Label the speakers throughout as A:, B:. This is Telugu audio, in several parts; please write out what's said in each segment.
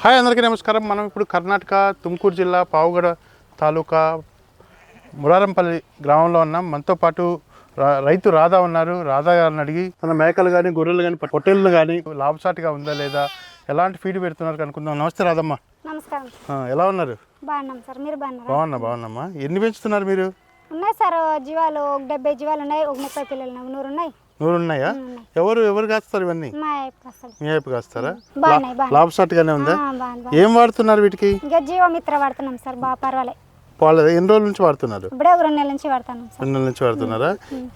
A: హాయ్ అందరికీ నమస్కారం. మనం ఇప్పుడు కర్ణాటక తుమ్కూరు జిల్లా పావుగడ తాలూకా మురారంపల్లి గ్రామంలో ఉన్నాం. మనతో పాటు రైతు రాధా ఉన్నారు. రాధా గారిని అడిగి తన మేకలు కానీ గొర్రెలు కానీ పొట్టేళ్ళు కానీ లాభసాటిగా ఉందా లేదా, ఎలాంటి ఫీడ్ పెడుతున్నారు కనుక్కుందాం. నమస్తే రాధమ్మ.
B: నమస్కారం.
A: ఎలా ఉన్నారు?
B: బాగున్నాం సార్, మీరు బాగున్నారా?
A: బాగున్నామ్మా. ఎన్ని పెంచుతున్నారు మీరు?
B: ఉన్నాయి సార్, జీవాలు 70 జీవాలు ఉన్నాయి, 30 పిల్లలు 100 ఉన్నాయి.
A: 100 ఉన్నాయా? ఎవరు కాస్తారు ఇవన్నీ?
B: మా వైపు కాస్తారు.
A: మీ వైపు కాస్తారా?
B: లాభసాటిగానే
A: ఉందా? ఏం వాడుతున్నారు వీటికి?
B: ఇంకా జీవమిత్ర వాడుతున్నాం సార్, బాగా పర్వాలేదు.
A: ఎన్ని రోజుల నుంచి వాడుతున్నారు?
B: ఇప్పుడే 2 నెలల నుంచి వాడుతున్నాం సార్.
A: 2 నెలల నుంచి వాడుతున్నారా?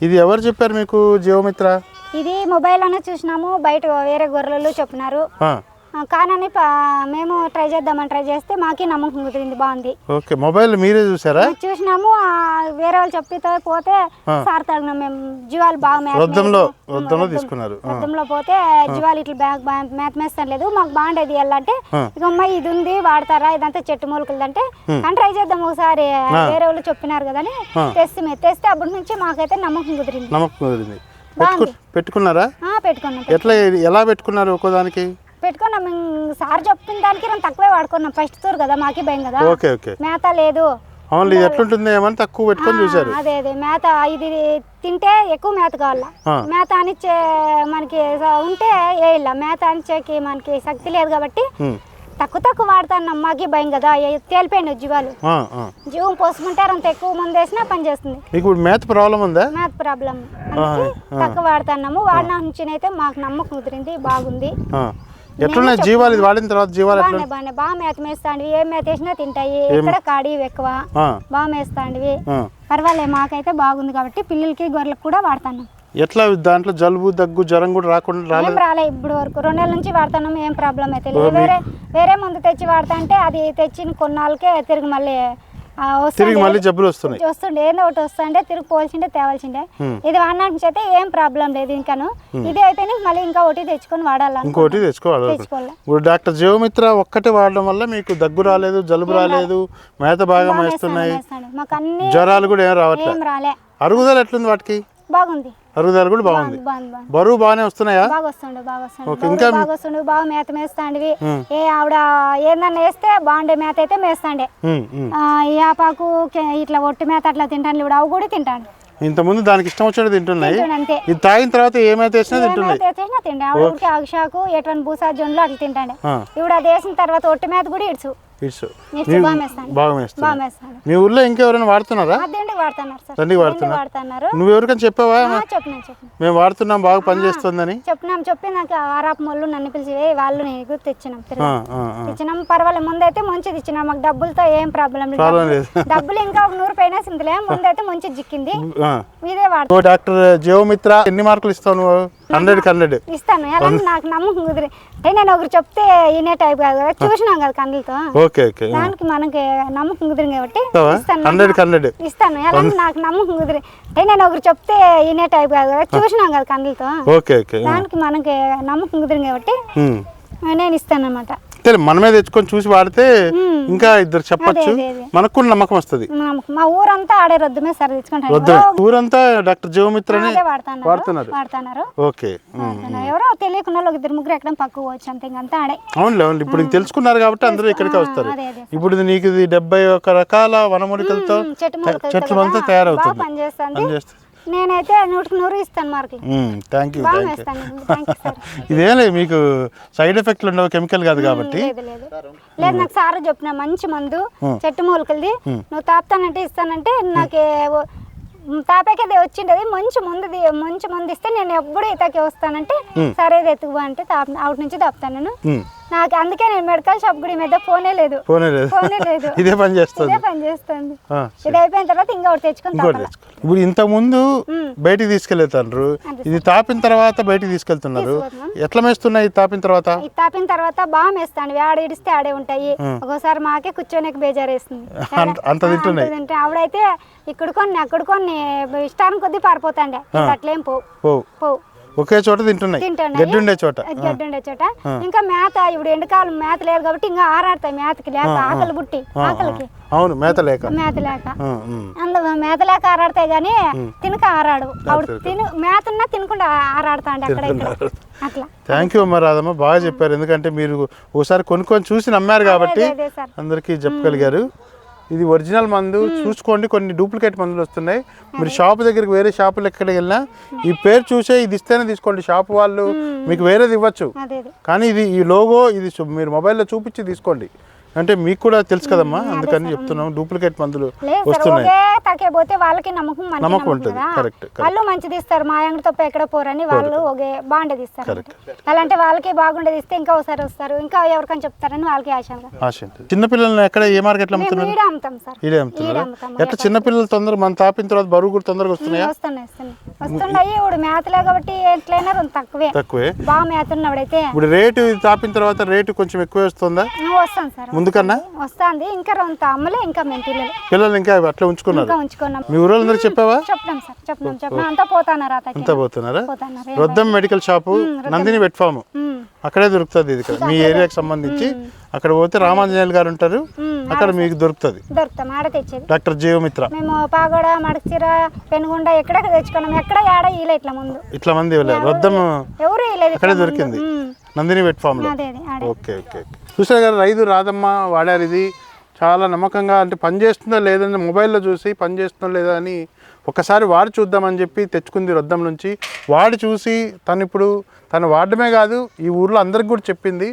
A: ఇది ఎవరు చెప్పారు మీకు జీవమిత్ర?
B: ఇది మొబైల్లోనే చూసినాము, బయట వేరే గొర్రెలు చెప్పినారు. కానీ మేము ట్రై చేస్తే మాకి నమ్మకం కుదిరింది, బాగుంది.
A: ఓకే, మొబైల్ మీరే చూసారా?
B: చూసినాము, వేరే వాళ్ళు చెప్పితే పోతే సార్ తగినాం. మేము జీవాలు బాగా
A: వృద్ధంలో తీసుకున్నారు.
B: వృద్ధంలో పోతే జీవాలు ఇట్లా మేత మేస్తాను లేదు, మాకు బాగుండేది. వెళ్ళంటే ఇక అమ్మాయి ఇది ఉంది వాడతారా, ఇదంతా చెట్టు మూలకలు అంటే కానీ ట్రై చేద్దాం ఒకసారి, వేరే వాళ్ళు చెప్పినారు కదా అని తెస్తే అప్పటి నుంచి మాకైతే నమ్మకం కుదిరింది.
A: పెట్టుకున్నారా?
B: పెట్టుకున్నాం.
A: ఎలా పెట్టుకున్నారు? ఒక్కోదానికి
B: పెట్టుకున్నాం. సార్ చెప్పిన దానికి మనం తక్కువే వాడుకున్నాం. ఫస్ట్ తూరు కదా, మాకి భయం కదా, మేత లేదు.
A: ఎట్లుంటుంది ఏమని తక్కువ పెట్టుకొని చూసారు.
B: అదే మేత ఇది తింటే ఎక్కువ మేత కావాలా, మేత అనిచ్చే మనకి ఉంటే ఏ ఇలా మేత అనిచ్చేకి మనకి శక్తి లేదు కాబట్టి తక్కువ వాడతాను. మాకి భయం కదా, తేలిపోయింది జీవాలు. జీవం పోసుకుంటే అంత ఎక్కువ మంది వేసినా పని చేస్తుంది.
A: మేత ప్రాబ్లం ఉందా?
B: మేత ప్రాబ్లం తక్కువ వాడుతున్నాము. వాడిన నుంచి అయితే మాకు నమ్మకం కుదిరింది, బాగుంది.
A: ఎట్లున్నాయి జీవాలు? ఇది వాడిన తర్వాత జీవాలు
B: బాగా మేత మేస్తాండివి, ఏ మేత వేసినా తింటాయి. ఇక్కడ కాడి ఎక్కువ బాగా మేస్తాండివి, పర్వాలేదు. మాకైతే బాగుంది కాబట్టి పిల్లలకి గొర్రెలకు కూడా వాడతాను.
A: ఎట్లా దాంట్లో జలుబు దగ్గు జ్వరం కూడా రాకుండా
B: రాలే ఇప్పుడు వరకు. 2 నెలల నుంచి వాడుతున్నాము, ఏం ప్రాబ్లం అయితే లేదు. వేరే మందు తెచ్చి వాడతా అంటే అది తెచ్చిన కొన్నాళ్ళకే తిరిగి మళ్ళీ
A: జబ్బులు వస్తుండే,
B: ఏదో ఒకటి వస్తుండే, తిరిగి పోల్చిండే తేవాల్సిండే. ఇది వాడిన నుంచి అయితే ఏం ప్రాబ్లం లేదు. ఇంకాను ఇది అయిపోయినా మళ్ళీ ఇంకా ఒకటి తెచ్చుకొని వాడాలి,
A: ఇంకోటి తెచ్చుకోవాలి. ఇప్పుడు డాక్టర్ జీవమిత్ర ఒక్కటే వాడడం వల్ల మీకు దగ్గు రాలేదు, జలుబు రాలేదు, మేత బాగా మేస్తున్నాయి,
B: మాకు అన్ని
A: జ్వరాలు కూడా ఏం రావట్లేదు. అరుగుదల ఎట్లుంది వాటికి?
B: బాగుంది.
A: అరుగుదల కూడా బాగుంది. బరువు బాగానే వస్తున్నాయా?
B: బాగా వస్తుండే, బాగా మేత మేస్తాండివి. ఆవిడ ఏందన్నా వేస్తే బాగుండే మేత అయితే మేస్తాండే. యాపాకు ఇట్లా ఒట్టి మేత అట్లా తింటాను, ఇప్పుడు అవి కూడా తింటాను.
A: ఇంత ముందు దానికి ఇష్టం వచ్చినట్టు తింటున్నాయి, ఇది తాగిన తర్వాత ఏమైతే
B: తింటాను. ఆవిడకి అగషాకు ఎటువంటి భూసా జొన్లు అట్లా తింటాండే. ఇప్పుడు అది వేసిన తర్వాత ఒట్టి మేత కూడా ఇడ్చు.
A: మీ ఊర్లో ఇంకెవరైనా వాడుతున్నారా?
B: వాడుతున్నారు.
A: నువ్వు ఎవరికైనా చెప్పావా? మేము వాడుతున్నాం, బాగా పని చేస్తుందని
B: చెప్పి నాకు ఆరాపు మొళ్ళు నన్ను పిలిచి వాళ్ళు నీకు తెచ్చినాం. పర్వాలేదు, ముందైతే మంచిది ఇచ్చినాం. మాకు డబ్బులతో ఏం ప్రాబ్లం లేదు. డబ్బులు ఇంకా 100 పైన సింతలే, ముందైతే మంచి జిక్కింది. ఇదే వాడు.
A: డాక్టర్ జీవమిత్ర ఎన్ని మార్కులు ఇస్తావు నువ్వు? 100
B: ఇస్తాను. ఎలా నాకు నమ్మకం కుదిరి నేను ఒకరు చెప్తే ఇనే టైప్ కాదు కదా, చూసినాం కదా కళ్ళతో, దానికి మనకి నమ్మకం కుదిరింది కాబట్టి ఇస్తాను. ఎలా నాకు నమ్మకం కుదిరి నేను ఒకరు చెప్తే ఇనే టైప్ కాదు కదా, చూసినాం కదా కళ్ళతో, దానికి మనకి నమ్మకం కుదిరింది కాబట్టి నేను ఇస్తాను అన్నమాట.
A: మనమే తెచ్చుకొని చూసి వాడితే ఇంకా ఇద్దరు చెప్పచ్చు, మనకు కూడా నమ్మకం వస్తుంది.
B: మా ఊరంతా ఆడే రొద్దుమే సార్ తెచ్చుకుంటారు.
A: ఊరంతా డాక్టర్ జీవమిత్రనే వాడుతున్నారు. ఓకే,
B: ఎవరో తెలియకుండా 2-3 ఎక్కడ పక్కకు పోవచ్చు అంతే, ఇంకంతా ఆడే.
A: అవునులే, ఇప్పుడు తెలుసుకున్నారు కాబట్టి అందరూ ఇక్కడికి వస్తారు. ఇప్పుడు నీకు 71 రకాల వనమూలికలతో చెట్లు అంతా తయారవుతుంది, పనిచేస్తుంది.
B: నేనైతే 100 ఇస్తాను మార్కులు.
A: Thank you. ఇదేలే, మీకు సైడ్ ఎఫెక్ట్లు ఉండవు, కెమికల్ కాదు కాబట్టి.
B: లేదు, నాకు సార్ చెప్పిన మంచి మందు చెట్టు మూలకలది, నువ్వు తాపుతానంటే ఇస్తానంటే నాకు తాపాకే వచ్చిండేది. మంచి మందు ఇస్తే నేను ఎప్పుడు ఇతకే వస్తానంటే సరే ఎత్తుకు అంటే అవుట్ నుంచి తాపుతాను నేను. నాకు అందుకే నేను మెడికల్ షాప్ కూడా మీద ఫోనే లేదు.
A: ఇదే పని చేస్తుంది.
B: ఇది అయిపోయిన తర్వాత ఇంకా ఒకటి తెచ్చుకొని.
A: ఇప్పుడు ఇంత ముందు బయటికి తీసుకెళ్తారు, ఇది తాపిన తర్వాత బయటికి తీసుకెళ్తున్నారు. ఎట్లా మేస్తున్నాయి తాపిన తర్వాత?
B: తాపిన తర్వాత బాగా మేస్తాను, ఆడ ఇడిస్తే ఆడే ఉంటాయి. ఒక్కోసారి మాకే కూర్చొని బేజారేస్తుంది.
A: అంత తింటున్నాయి.
B: ఆవిడైతే ఇక్కడ కొన్ని అక్కడ కొన్ని ఇష్టానికి కొద్ది పారిపోతాండే, అట్లేం పోవు.
A: ఒకే చోట తింటున్నాయి, గడ్డి ఉండే చోట.
B: గడ్డి ఉండే చోట. ఇంకా మేత ఇప్పుడు ఎండకాలం మేత లేదు కాబట్టి ఇంకా ఆరాడతాయి మేతకి లేక ఆకలి బుట్టి ఆకలికి.
A: అవును, మేత లేక
B: అందులో మేత లేక ఆరాడతాయి కానీ తినక ఆరాడు. అప్పుడు మేత ఉన్నా తినకుండా ఆరాడుతా అండి అక్కడ అట్లా.
A: థ్యాంక్ యూ అమ్మ రాధమ్మ, బాగా చెప్పారు. ఎందుకంటే మీరు ఒకసారి కొనుక్కొని చూసి నమ్మారు కాబట్టి అందరికీ చెప్పగలిగారు. ఇది ఒరిజినల్ మందు. చూసుకోండి, కొన్ని డూప్లికేట్ మందులు వస్తున్నాయి. మీరు షాప్ దగ్గరికి వేరే షాపులు ఎక్కడికి వెళ్ళినా ఈ పేరు చూసే ఇది ఇస్తేనే తీసుకోండి. షాప్ వాళ్ళు మీకు వేరేది ఇవ్వచ్చు, కానీ ఇది ఈ లోగో ఇది మీరు మొబైల్లో చూపించి తీసుకోండి. అంటే మీకు కూడా తెలుసు కదమ్మా, అందుకని చెప్తున్నాం. డూప్లికేట్ మందులు వస్తున్నాయి,
B: పోతే వాళ్ళకి నమ్మకం
A: ఉంటుంది. కరెక్ట్,
B: వాళ్ళు మంచిది ఇస్తారు. మా అంగడి తప్ప ఎక్కడ పోరని వాళ్ళు ఒకే బాగుండేది ఇస్తారు. అలాంటే వాళ్ళకి బాగుండేది ఇస్తే ఇంకా ఒకసారి వస్తారు, ఇంకా ఎవరికని చెప్తారని వాళ్ళకి ఆశ.
A: చిన్నపిల్లల్ని ఎక్కడ ఏ మార్కెట్ లో అమ్ముతున్నారు?
B: ఈడే అమ్ముతాం సార్.
A: ఈడే అమ్ముతున్నారు. ఎట్లా చిన్నపిల్లలు తొందరగా మన తాపిన తర్వాత బరువు కూడా తొందరగా వస్తున్నాయా?
B: వస్తున్నాయి. ఇప్పుడు మేతలే కాబట్టి ఎట్లయినా తక్కువే బాగా మేత ఉన్నప్పుడైతే.
A: ఇప్పుడు రేటు తాపిన తర్వాత రేటు కొంచెం ఎక్కువ వస్తుందా?
B: వస్తాను సార్,
A: ముందుకన్నా
B: వస్తుంది. ఇంకా రొంత అమ్మలే, ఇంకా మేము పిల్లలు
A: ఇంకా అట్లా ఉంచుకున్నారు. మీ ఊరోళ్ళందరూ చెప్పావా?
B: చెప్పాం సార్, చెప్పినాం. అంతా పోతున్నారా?
A: Roddam medical shop, Nandini vet farm, అక్కడే దొరుకుతుంది. ఇది మీ ఏరియాకి సంబంధించి అక్కడ పోతే రామాంజనేయులు గారు ఉంటారు, అక్కడ మీకు దొరుకుతుంది. డాక్టర్ జీవమిత్ర.
B: మేము పాగోడ, మడచిర, పెనుగొండ ఎక్కడ తెచ్చుకున్నాం. ఎక్కడ ఏడ ఇలా ఇట్లా ముందు
A: ఇట్లా మంది రొద్దం
B: ఎవరు
A: అక్కడే దొరికింది, నందిని వెట్ ఫామ్ లో. Okay okay. చూసారు కదా, రైతు రాధమ్మ వాడారు. ఇది చాలా నమ్మకంగా, అంటే పనిచేస్తుందో లేదని మొబైల్లో చూసి పనిచేస్తుందో లేదా అని ఒకసారి వాడి చూద్దామని చెప్పి తెచ్చుకుంది రొద్దం నుంచి. వాడి చూసి తను వాడడమే కాదు, ఈ ఊర్లో అందరికి కూడా చెప్పింది.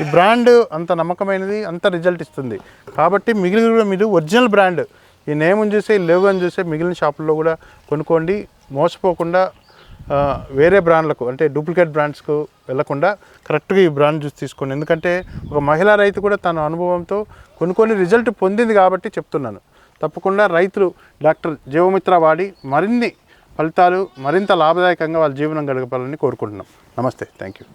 A: ఈ బ్రాండ్ అంత నమ్మకమైనది, అంత రిజల్ట్ ఇస్తుంది. కాబట్టి మిగిలిన కూడా మీరు ఒరిజినల్ బ్రాండ్ ఈ నేమ్ని చూసి, ఈ లోగోని చూసి మిగిలిన షాపుల్లో కూడా కొనుక్కోండి. మోసపోకుండా వేరే బ్రాండ్లకు, అంటే డూప్లికేట్ బ్రాండ్స్కు వెళ్లకుండా కరెక్ట్గా ఈ బ్రాండ్ చూసి తీసుకోండి. ఎందుకంటే ఒక మహిళా రైతు కూడా తన అనుభవంతో కొన్ని రిజల్ట్ పొందింది కాబట్టి చెప్తున్నాను. తప్పకుండా రైతులు డాక్టర్ జీవమిత్ర వాడి మరిన్ని ఫలితాలు, మరింత లాభదాయకంగా వాళ్ళ జీవనం గడపాలని కోరుకుంటున్నాం. నమస్తే, థ్యాంక్ యూ.